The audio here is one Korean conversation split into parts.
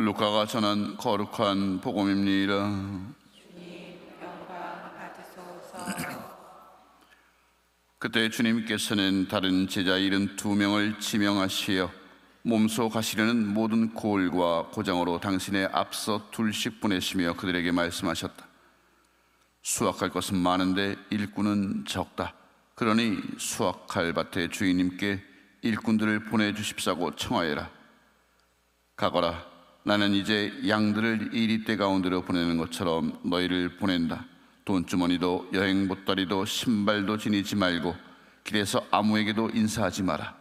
루카가 전한 거룩한 복음입니다. 주님 영광 받으소서. 그때 주님께서는 다른 제자 72명을 지명하시어 몸소 가시려는 모든 고을과 고장으로 당신의 앞서 둘씩 보내시며 그들에게 말씀하셨다. 수확할 것은 많은데 일꾼은 적다. 그러니 수확할 밭의 주인님께 일꾼들을 보내주십사고 청하여라. 가거라. 나는 이제 양들을 이리떼 가운데로 보내는 것처럼 너희를 보낸다. 돈주머니도 여행 보따리도 신발도 지니지 말고 길에서 아무에게도 인사하지 마라.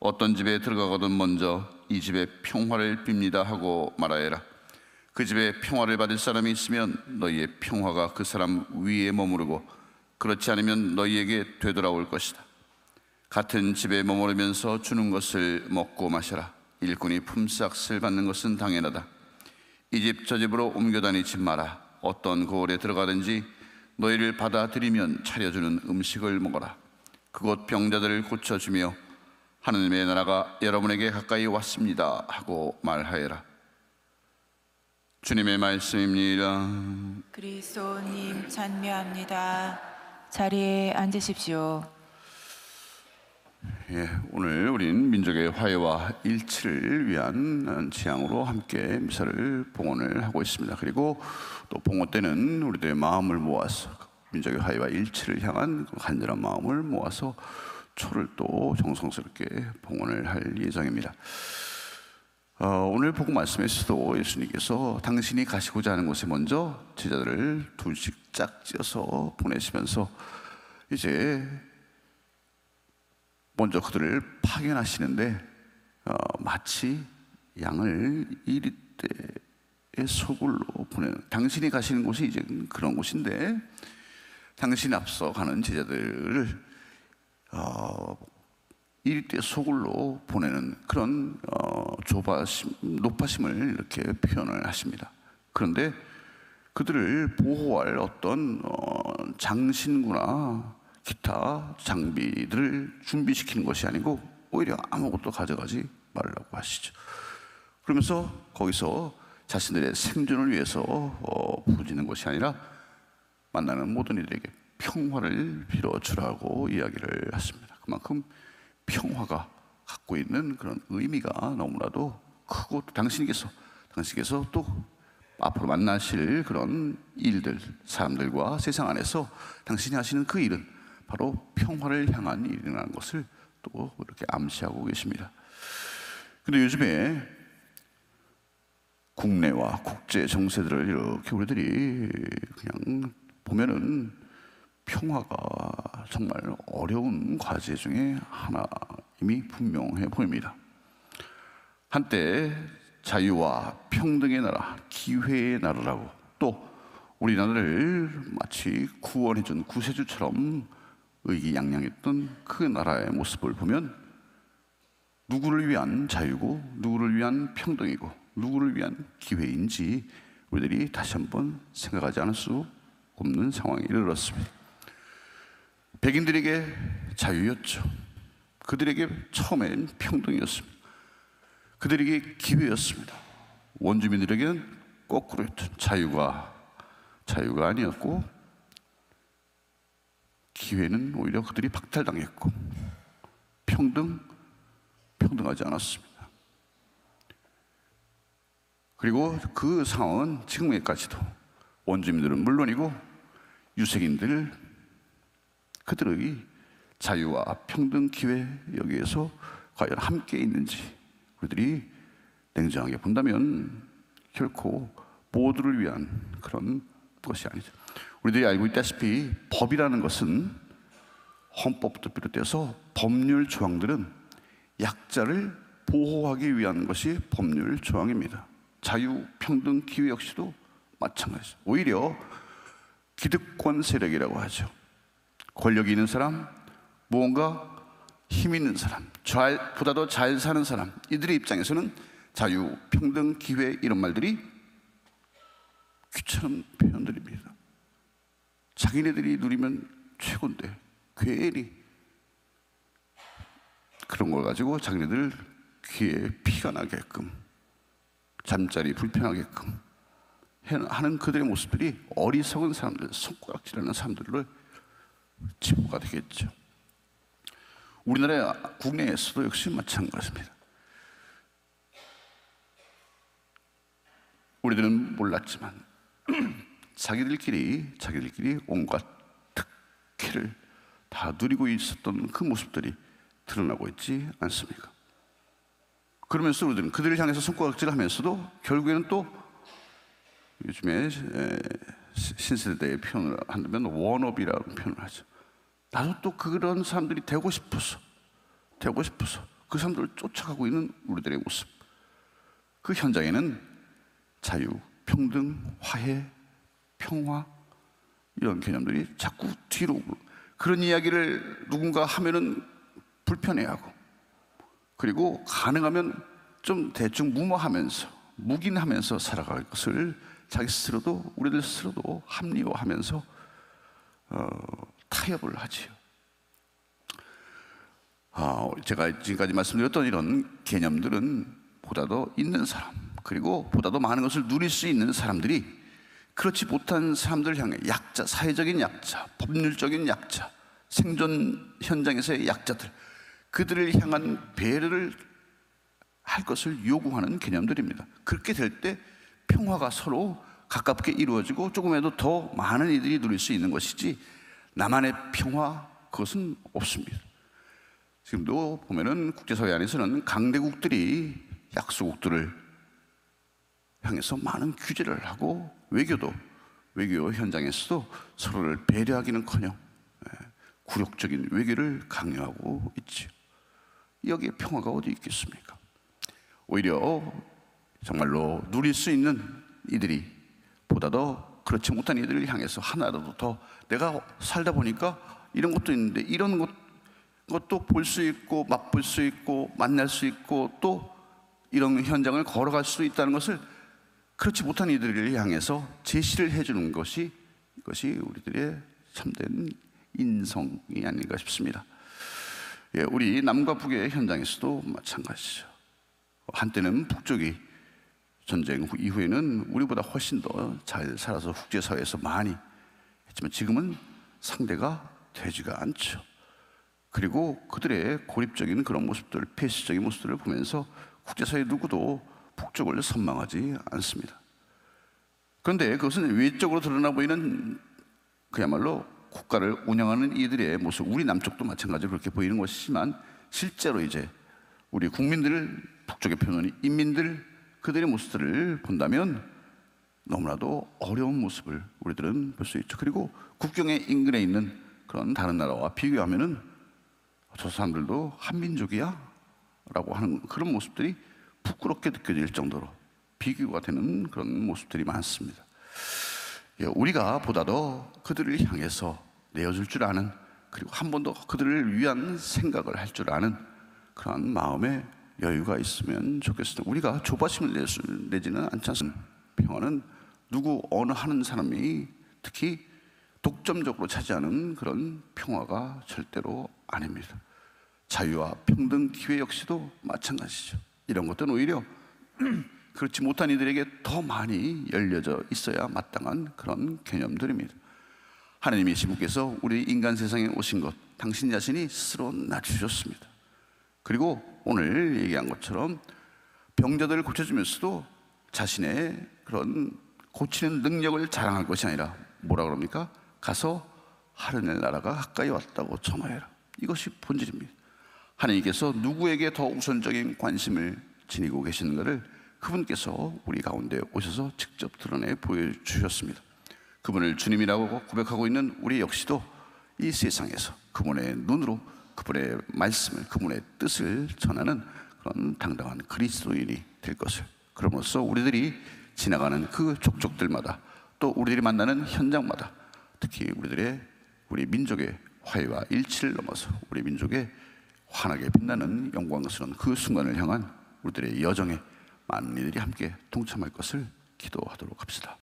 어떤 집에 들어가거든 먼저 이 집에 평화를 빕니다 하고 말하여라. 그 집에 평화를 받을 사람이 있으면 너희의 평화가 그 사람 위에 머무르고 그렇지 않으면 너희에게 되돌아올 것이다. 같은 집에 머무르면서 주는 것을 먹고 마셔라. 일꾼이 품삯을 받는 것은 당연하다. 이 집 저 집으로 옮겨 다니지 마라. 어떤 고을에 들어가든지 너희를 받아들이면 차려주는 음식을 먹어라. 그곳 병자들을 고쳐주며 하느님의 나라가 여러분에게 가까이 왔습니다 하고 말하여라. 주님의 말씀입니다. 그리스도님 찬미합니다. 자리에 앉으십시오. 오늘 우린 민족의 화해와 일치를 위한 지향으로 함께 미사를 봉헌을 하고 있습니다. 그리고 또 봉헌 때는 우리들의 마음을 모아서 민족의 화해와 일치를 향한 간절한 마음을 모아서 초를 또 정성스럽게 봉헌을 할 예정입니다. 오늘 복음 말씀에서도 예수님께서 당신이 가시고자 하는 곳에 먼저 제자들을 둘씩 짝지어서 보내시면서 이제 먼저 그들을 파견하시는데 마치 양을 이리떼의 소굴로 보내는, 당신이 가시는 곳이 이제 그런 곳인데 당신이 앞서 가는 제자들을 이리떼 소굴로 보내는 그런 높아심을 이렇게 표현을 하십니다. 그런데 그들을 보호할 어떤 장신구나 기타 장비들을 준비시키는 것이 아니고 오히려 아무것도 가져가지 말라고 하시죠. 그러면서 거기서 자신들의 생존을 위해서 부지는 것이 아니라 만나는 모든 이들에게 평화를 빌어주라고 이야기를 하십니다. 그만큼 평화가 갖고 있는 그런 의미가 너무나도 크고, 당신께서 또 앞으로 만나실 그런 일들, 사람들과 세상 안에서 당신이 하시는 그 일은 바로 평화를 향한 일이라는 것을 또 이렇게 암시하고 계십니다. 근데 요즘에 국내와 국제 정세들을 이렇게 우리들이 그냥 보면은 평화가 정말 어려운 과제 중에 하나임이 분명해 보입니다. 한때 자유와 평등의 나라, 기회의 나라라고, 또 우리나라를 마치 구원해준 구세주처럼 의기양양했던 그 나라의 모습을 보면 누구를 위한 자유고 누구를 위한 평등이고 누구를 위한 기회인지 우리들이 다시 한번 생각하지 않을 수 없는 상황에 이르렀습니다. 백인들에게 자유였죠. 그들에게 처음엔 평등이었습니다. 그들에게 기회였습니다. 원주민들에게는 거꾸로였죠. 자유가 아니었고 기회는 오히려 그들이 박탈당했고 평등하지 않았습니다. 그리고 그 상황은 지금에까지도 원주민들은 물론이고 유색인들, 그들의 자유와 평등 기회 여기에서 과연 함께 있는지 우리들이 냉정하게 본다면 결코 모두를 위한 그런 것이 아니죠. 우리들이 알고 있다시피 법이라는 것은 헌법부터 비롯해서 법률 조항들은 약자를 보호하기 위한 것이 법률 조항입니다. 자유, 평등, 기회 역시도 마찬가지죠. 오히려 기득권 세력이라고 하죠. 권력이 있는 사람, 무언가 힘 있는 사람, 보다도 잘 사는 사람, 이들의 입장에서는 자유, 평등, 기회 이런 말들이 귀찮은 표현들입니다. 자기네들이 누리면 최고인데 괜히 그런 걸 가지고 자기네들 귀에 피가 나게끔 잠자리 불편하게끔 하는 그들의 모습들이 어리석은 사람들, 손가락질하는 사람들을 치부가 되겠죠. 우리나라 국내에서도 역시 마찬가지입니다. 우리들은 몰랐지만 자기들끼리 온갖 특혜를 다 누리고 있었던 그 모습들이 드러나고 있지 않습니까? 그러면서 우리들은 그들을 향해서 손가락질을 하면서도 결국에는 또 요즘에 신세대의 표현을 한다면 원업이라는 표현을 하죠. 나도 또 그런 사람들이 되고 싶어서 그 사람들을 쫓아가고 있는 우리들의 모습. 그 현장에는 자유, 평등, 화해, 평화 이런 개념들이 자꾸 뒤로 오고, 그런 이야기를 누군가 하면은 불편해하고, 그리고 가능하면 좀 대충 무마하면서 묵인하면서 살아갈 것을 자기 스스로도, 우리들 스스로도 합리화하면서 타협을 하지요. 제가 지금까지 말씀드렸던 이런 개념들은 보다 더 있는 사람, 그리고 보다 더 많은 것을 누릴 수 있는 사람들이 그렇지 못한 사람들을 향해 약자, 사회적인 약자, 법률적인 약자, 생존 현장에서의 약자들, 그들을 향한 배려를 할 것을 요구하는 개념들입니다. 그렇게 될 때 평화가 서로 가깝게 이루어지고 조금이라도 더 많은 이들이 누릴 수 있는 것이지, 나만의 평화, 그것은 없습니다. 지금도 보면은 국제사회 안에서는 강대국들이 약소국들을 향해서 많은 규제를 하고, 외교 현장에서도 서로를 배려하기는커녕 굴욕적인 외교를 강요하고 있지요. 여기에 평화가 어디 있겠습니까? 오히려 정말로 누릴 수 있는 이들이 보다 더 그렇지 못한 이들을 향해서 하나라도 더, 내가 살다 보니까 이런 것도 있는데, 이런 것도 볼 수 있고 맛볼 수 있고 만날 수 있고 또 이런 현장을 걸어갈 수 있다는 것을 그렇지 못한 이들을 향해서 제시를 해주는 것이, 이것이 우리들의 참된 인성이 아닌가 싶습니다. 우리 남과 북의 현장에서도 마찬가지죠. 한때는 북쪽이 전쟁 이후에는 우리보다 훨씬 더 잘 살아서 국제사회에서 많이 했지만, 지금은 상대가 되지가 않죠. 그리고 그들의 고립적인 그런 모습들, 폐쇄적인 모습들을 보면서 국제사회 누구도 북쪽을 선망하지 않습니다. 그런데 그것은 외적으로 드러나 보이는 그야말로 국가를 운영하는 이들의 모습, 우리 남쪽도 마찬가지로 그렇게 보이는 것이지만, 실제로 이제 우리 국민들, 북쪽의 표현이 인민들, 그들의 모습들을 본다면 너무나도 어려운 모습을 우리들은 볼 수 있죠. 그리고 국경의 인근에 있는 그런 다른 나라와 비교하면은 저 사람들도 한민족이야? 라고 하는 그런 모습들이 부끄럽게 느껴질 정도로 비교가 되는 그런 모습들이 많습니다. 우리가 보다 더 그들을 향해서 내어줄 줄 아는, 그리고 한 번 더 그들을 위한 생각을 할 줄 아는 그런 마음의 여유가 있으면 좋겠습니다. 우리가 조바심을 내지는 않지 않습니다. 평화는 누구 어느 하는 사람이 특히 독점적으로 차지하는 그런 평화가 절대로 아닙니다. 자유와 평등, 기회 역시도 마찬가지죠. 이런 것들은 오히려 그렇지 못한 이들에게 더 많이 열려져 있어야 마땅한 그런 개념들입니다. 하나님의 신부께서 우리 인간 세상에 오신 것, 당신 자신이 스스로 낮추셨습니다. 그리고 오늘 얘기한 것처럼 병자들을 고쳐주면서도 자신의 그런 고치는 능력을 자랑할 것이 아니라 뭐라 그럽니까? 가서 하늘의 나라가 가까이 왔다고 전하여라. 이것이 본질입니다. 하나님께서 누구에게 더 우선적인 관심을 지니고 계시는가를 그분께서 우리 가운데 오셔서 직접 드러내 보여주셨습니다. 그분을 주님이라고 고백하고 있는 우리 역시도 이 세상에서 그분의 눈으로 그분의 말씀을, 그분의 뜻을 전하는 그런 당당한 그리스도인이 될 것을, 그럼으로써 우리들이 지나가는 그 족족들마다, 또 우리들이 만나는 현장마다, 특히 우리 민족의 화해와 일치를 넘어서 우리 민족의 환하게 빛나는 영광스러운 그 순간을 향한 우리들의 여정에 많은 이들이 함께 동참할 것을 기도하도록 합시다.